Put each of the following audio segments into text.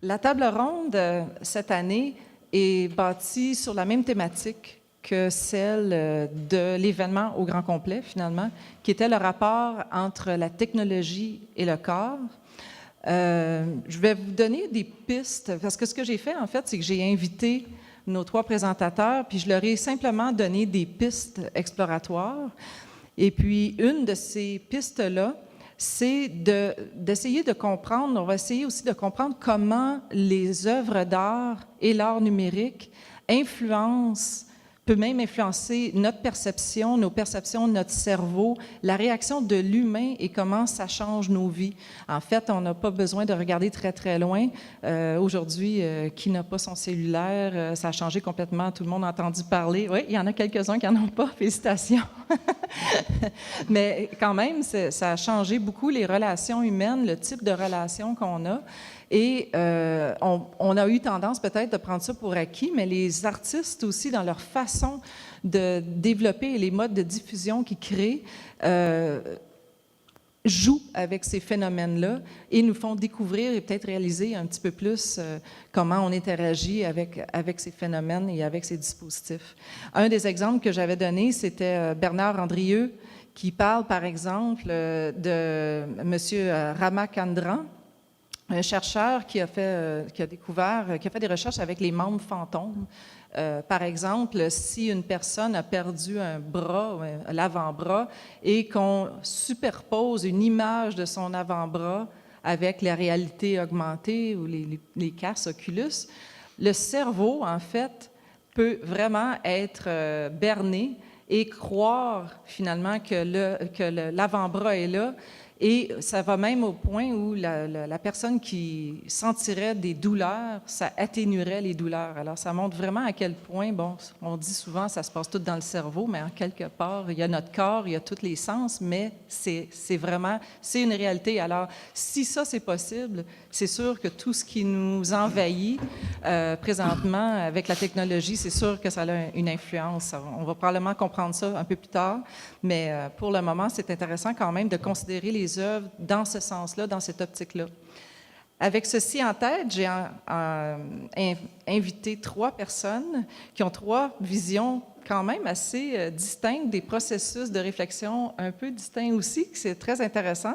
La table ronde, cette année, est bâtie sur la même thématique que celle de l'événement au grand complet, finalement, qui était le rapport entre la technologie et le corps. Je vais vous donner des pistes, parce que ce que j'ai fait, en fait, c'est que j'ai invité nos 3 présentateurs, puis je leur ai simplement donné des pistes exploratoires. Et puis, une de ces pistes-là, c'est d'essayer de comprendre, on va essayer aussi de comprendre comment les œuvres d'art et l'art numérique peut même influencer notre perception, nos perceptions de notre cerveau, la réaction de l'humain et comment ça change nos vies. En fait, on n'a pas besoin de regarder très, très loin. Aujourd'hui, qui n'a pas son cellulaire, ça a changé complètement. Tout le monde a entendu parler. Oui, il y en a quelques-uns qui n'en ont pas. Félicitations. Mais quand même, ça a changé beaucoup les relations humaines, le type de relations qu'on a. Et on a eu tendance peut-être de prendre ça pour acquis, mais les artistes aussi, dans leur façon de développer les modes de diffusion qu'ils créent, jouent avec ces phénomènes-là et nous font découvrir et peut-être réaliser un petit peu plus comment on interagit avec ces phénomènes et avec ces dispositifs. Un des exemples que j'avais donné, c'était Bernard Andrieux, qui parle, par exemple, de M. Ramachandran, un chercheur qui a fait des recherches avec les membres fantômes. Par exemple, si une personne a perdu un bras, l'avant-bras, et qu'on superpose une image de son avant-bras avec la réalité augmentée ou les casques Oculus, le cerveau, en fait, peut vraiment être berné et croire finalement que l'avant-bras est là. Et ça va même au point où la personne qui sentirait des douleurs, ça atténuerait les douleurs. Alors, ça montre vraiment à quel point, bon, on dit souvent ça se passe tout dans le cerveau, mais en quelque part, il y a notre corps, il y a tous les sens, mais c'est une réalité. Alors, si ça, c'est possible, c'est sûr que tout ce qui nous envahit présentement avec la technologie, c'est sûr que ça a une influence. On va probablement comprendre ça un peu plus tard, mais pour le moment, c'est intéressant quand même de considérer les œuvres dans ce sens-là, dans cette optique-là. Avec ceci en tête, j'ai invité 3 personnes qui ont 3 visions quand même assez distinctes, des processus de réflexion un peu distincts aussi, c'est très intéressant.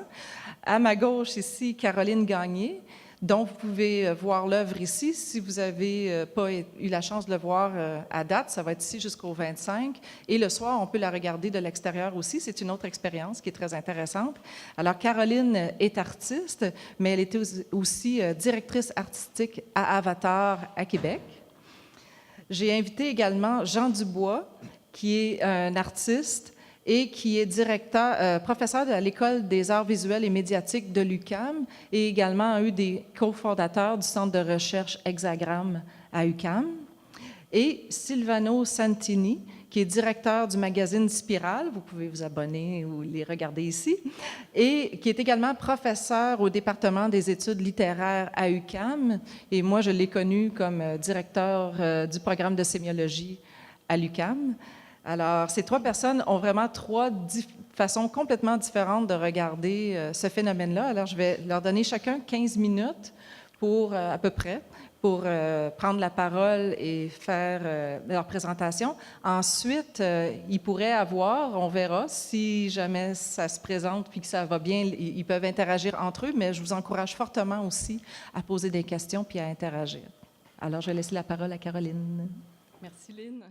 À ma gauche, ici, Caroline Gagné, dont vous pouvez voir l'œuvre ici. Si vous n'avez pas eu la chance de le voir à date, ça va être ici jusqu'au 25. Et le soir, on peut la regarder de l'extérieur aussi. C'est une autre expérience qui est très intéressante. Alors, Caroline est artiste, mais elle était aussi directrice artistique à Avatar à Québec. J'ai invité également Jean Dubois, qui est un artiste et qui est professeur à l'École des arts visuels et médiatiques de l'UQAM et également un des cofondateurs du Centre de recherche Hexagramme à UQAM. Et Silvano Santini, qui est directeur du magazine Spirale, vous pouvez vous abonner ou les regarder ici, et qui est également professeur au département des études littéraires à UQAM. Et moi, je l'ai connu comme directeur du programme de sémiologie à l'UQAM. Alors, ces 3 personnes ont vraiment 3 façons complètement différentes de regarder ce phénomène-là. Alors, je vais leur donner chacun 15 minutes à peu près, pour prendre la parole et faire leur présentation. Ensuite, ils pourraient avoir, on verra, si jamais ça se présente puis que ça va bien, ils peuvent interagir entre eux, mais je vous encourage fortement aussi à poser des questions puis à interagir. Alors, je vais laisser la parole à Caroline. Merci, Lynn.